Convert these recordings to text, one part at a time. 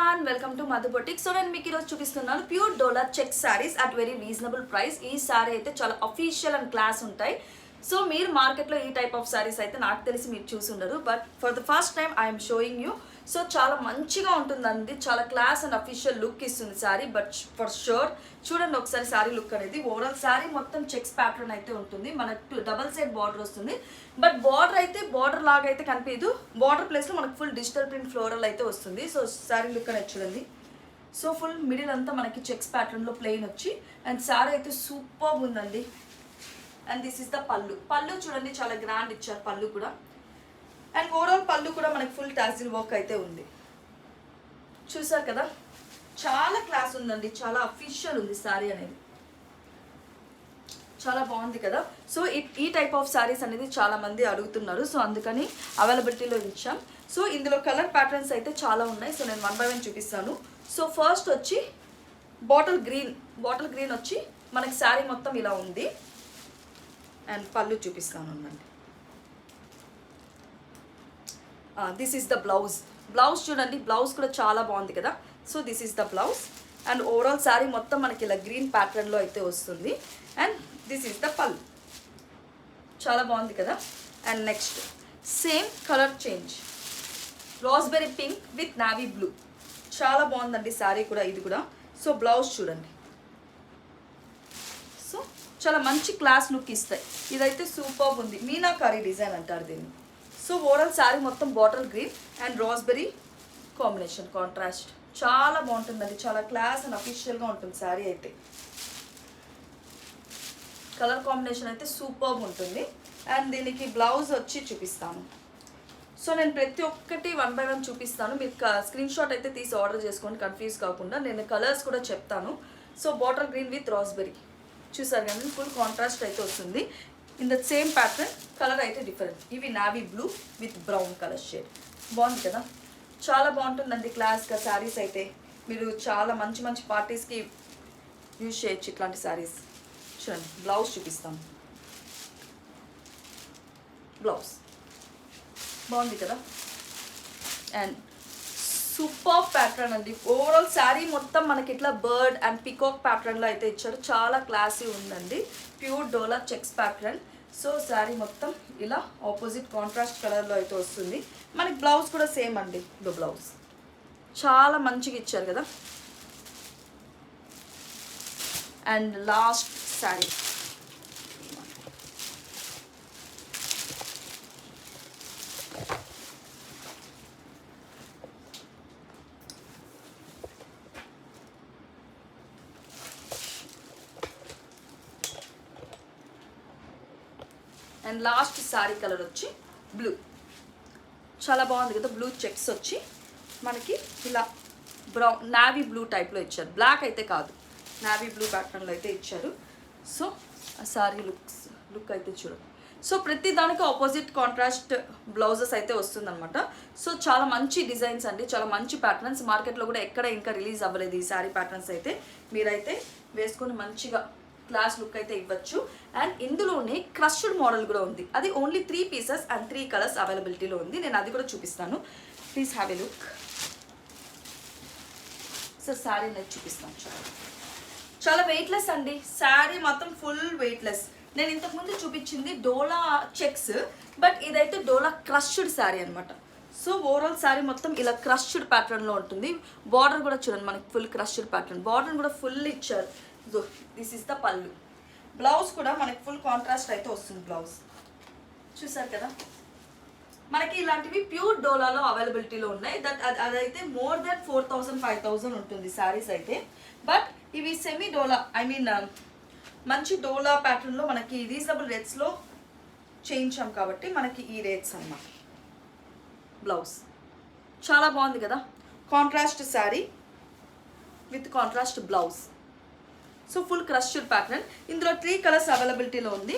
everyone, welcome to Madhu Boutique. So నేను మీకు ఈరోజు చూపిస్తున్నాను pure dola check saris at very reasonable price. ఈ సారీ అయితే చాలా అఫీషియల్ అండ్ క్లాస్ ఉంటాయి. సో మీరు మార్కెట్లో ఈ టైప్ ఆఫ్ సారీస్ అయితే నాకు తెలిసి మీరు చూసి ఉండరు, but for the first time I'm showing you. So చాలా మంచిగా ఉంటుందండి, చాలా క్లాస్ అండ్ అఫీషియల్ లుక్ ఇస్తుంది సారీ. బట్ ఫర్ షూర్ చూడండి ఒకసారి సారీ లుక్ అనేది. ఓవరాల్ సారీ మొత్తం చెక్స్ ప్యాటర్న్ అయితే ఉంటుంది, మనకు డబల్ సైడ్ బార్డర్ వస్తుంది. బట్ బార్డర్ అయితే బార్డర్ లాగా అయితే కనిపించదు, బార్డర్ ప్లేస్లో మనకు ఫుల్ డిజిటల్ ప్రింట్ ఫ్లోరల్ అయితే వస్తుంది. సో సారీ లుక్ అనేది చూడండి. సో ఫుల్ మిడిల్ అంతా మనకి చెక్స్ ప్యాటర్న్లో ప్లెయిన్ వచ్చి అండ్ సారీ అయితే సూపర్ ఉందండి. అండ్ దిస్ ఇస్ ద పళ్ళు. పళ్ళు చూడండి చాలా గ్రాండ్ ఇచ్చారు పళ్ళు కూడా. అండ్ ఓవరాల్ పళ్ళు కూడా మనకి ఫుల్ టాజిల్ వర్క్ అయితే ఉంది. చూసారు కదా, చాలా క్లాస్ ఉందండి, చాలా అఫీషియల్ ఉంది సారీ అనేది. చాలా బాగుంది కదా. సో ఈ టైప్ ఆఫ్ సారీస్ అనేది చాలా మంది అడుగుతున్నారు, సో అందుకని అవైలబిలిటీలో ఇచ్చాం. సో ఇందులో కలర్ ప్యాటర్న్స్ అయితే చాలా ఉన్నాయి. సో నేను 1 by 1 చూపిస్తాను. సో ఫస్ట్ వచ్చి బాటిల్ గ్రీన్ వచ్చి మనకి శారీ మొత్తం ఇలా ఉంది. అండ్ పళ్ళు చూపిస్తాను అన్నమాట. దిస్ ఈస్ ద బ్లౌజ్ చూడండి, బ్లౌజ్ కూడా చాలా బాగుంది కదా. So this is the blouse and overall sari మొత్తం మనకి ఇలా గ్రీన్ ప్యాటర్న్లో అయితే వస్తుంది. అండ్ దిస్ ఈస్ ద పళ్ళు, చాలా బాగుంది కదా. And next same colour change, raspberry pink with navy blue, చాలా బాగుందండి శారీ కూడా ఇది కూడా. సో బ్లౌజ్ చూడండి, సో చాలా మంచి క్లాస్ లుక్ ఇస్తాయి. ఇదైతే సూపర్ ఉంది, మీనాకారీ డిజైన్ అంటారు దీన్ని. సో ఓవరాల్ శారీ మొత్తం bottle green and raspberry combination contrast, చాలా బాగుంటుందండి, చాలా క్లాస్ అండ్ అఫీషియల్గా ఉంటుంది శారీ అయితే. కలర్ కాంబినేషన్ అయితే సూపర్ ఉంటుంది. అండ్ దీనికి బ్లౌజ్ వచ్చి చూపిస్తాను. సో నేను ప్రతి ఒక్కటి 1 by 1 చూపిస్తాను, మీరు స్క్రీన్ షాట్ అయితే తీసి ఆర్డర్ చేసుకోండి కన్ఫ్యూజ్ కాకుండా. నేను కలర్స్ కూడా చెప్తాను. So bottle green with raspberry చూసారు కానీ ఫుల్ కాంట్రాస్ట్ అయితే వస్తుంది. In the same pattern colour అయితే డిఫరెంట్. ఇవి navy blue with brown colour shade, బాగుంది కదా. చాలా బాగుంటుందండి క్లాస్గా శారీస్ అయితే. మీరు చాలా మంచి మంచి పార్టీస్కి యూజ్ చేయొచ్చు ఇట్లాంటి శారీస్. చూడండి బ్లౌజ్ చూపిస్తాను. బ్లౌజ్ బాగుంది కదా. అండ్ సూపర్ ప్యాటర్న్ అండి. ఓవరాల్ శారీ మొత్తం మనకి ఇట్లా బర్డ్ అండ్ పికాక్ ప్యాటర్న్లో అయితే ఇచ్చారు, చాలా క్లాసీ ఉందండి. ప్యూర్ డోలా చెక్స్ ప్యాటర్న్. సో శారీ మొత్తం ఇలా ఆపోజిట్ కాంట్రాస్ట్ కలర్లో అయితే వస్తుంది. మనకి బ్లౌజ్ కూడా సేమ్ అండి. దో బ్లౌజ్ చాలా మంచిగా ఇచ్చారు కదా. And last sari, and last sari colour వచ్చి బ్లూ, చాలా బాగుంది కదా. బ్లూ చెక్స్ వచ్చి మనకి ఇలా బ్రౌన్ నావీ బ్లూ టైప్లో ఇచ్చారు, బ్లాక్ అయితే కాదు, నావీ బ్లూ ప్యాటర్న్లో అయితే ఇచ్చారు. సో ఆ శారీ లుక్ అయితే చూడండి. సో ప్రతి దానికి ఆపోజిట్ కాంట్రాస్ట్ బ్లౌజెస్ అయితే వస్తుందన్నమాట. సో చాలా మంచి డిజైన్స్ అండి, చాలా మంచి ప్యాటర్న్స్. మార్కెట్లో కూడా ఎక్కడ ఇంకా రిలీజ్ అవ్వలేదు ఈ శారీ ప్యాటర్న్స్ అయితే. మీరైతే వేసుకొని మంచిగా క్లాస్ లుక్ అయితే ఇవ్వచ్చు. అండ్ ఇందులోనే క్రష్డ్ మోడల్ కూడా ఉంది, అది ఓన్లీ 3 pieces అండ్ 3 colors అవైలబిలిటీలో ఉంది. నేను అది కూడా చూపిస్తాను, please have a look. So sari నేను చూపిస్తాను. చాలా వెయిట్లెస్ అండి శారీ మొత్తం, ఫుల్ వెయిట్లెస్. నేను ఇంతకుముందు చూపించింది డోలా చెక్స్, బట్ ఇదైతే డోలా క్రష్డ్ శారీ అనమాట. సో ఓవరాల్ శారీ మొత్తం ఇలా క్రష్డ్ ప్యాటర్న్లో ఉంటుంది. బార్డర్ కూడా చూడండి మనకి ఫుల్ క్రష్డ్ ప్యాటర్న్, బార్డర్ కూడా ఫుల్ ఇచ్చారు. దిస్ ఇస్ ద పళ్ళు. బ్లౌజ్ కూడా మనకి ఫుల్ కాంట్రాస్ట్ అయితే వస్తుంది బ్లౌజ్, చూసారు కదా. మనకి ఇలాంటివి ప్యూర్ డోలాలో అవైలబిలిటీలో ఉన్నాయి. అదైతే మోర్ దెన్ 4000 5000 ఉంటుంది శారీస్ అయితే. బట్ ఇవి సెమీ డోలా, ఐ మీన్ మంచి డోలా ప్యాటర్న్లో మనకి రీజనబుల్ రేట్స్లో చేయించాం కాబట్టి మనకి ఈ రేట్స్ అన్నమాట. బ్లౌజ్ చాలా బాగుంది కదా, contrast sari with contrast blouse. So full crushed pattern. ఇందులో 3 colors అవైలబిలిటీలో ఉంది.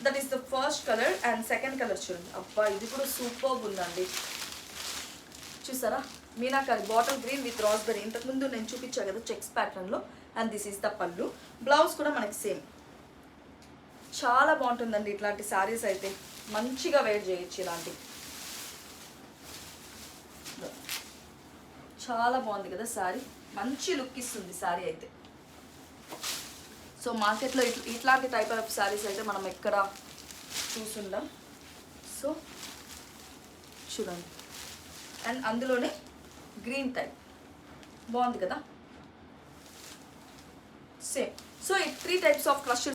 That is the first colour and second colour చూడండి. అబ్బా ఇది కూడా సూపర్ ఉందండి, చూసారా. Meenakari bottle green with raspberry, ఇంతకుముందు నేను చూపించాను కదా చెక్స్ ప్యాటర్న్లో. అండ్ దిస్ ఈస్ ద పళ్ళు. బ్లౌజ్ కూడా మనకి సేమ్. చాలా బాగుంటుందండి ఇట్లాంటి శారీస్ అయితే, మంచిగా వేర్ చేయొచ్చు ఇలాంటివి. చాలా బాగుంది కదా శారీ, మంచి లుక్ ఇస్తుంది శారీ అయితే. సో మార్కెట్లో ఇట్లాంటి టైప్ ఆఫ్ శారీస్ అయితే మనం ఎక్కడ చూసుండం. సో చూడండి, అండ్ అందులోనే గ్రీన్ టైప్ బాగుంది కదా సేమ్. సో ఈ 3 టైప్స్ ఆఫ్ క్రష్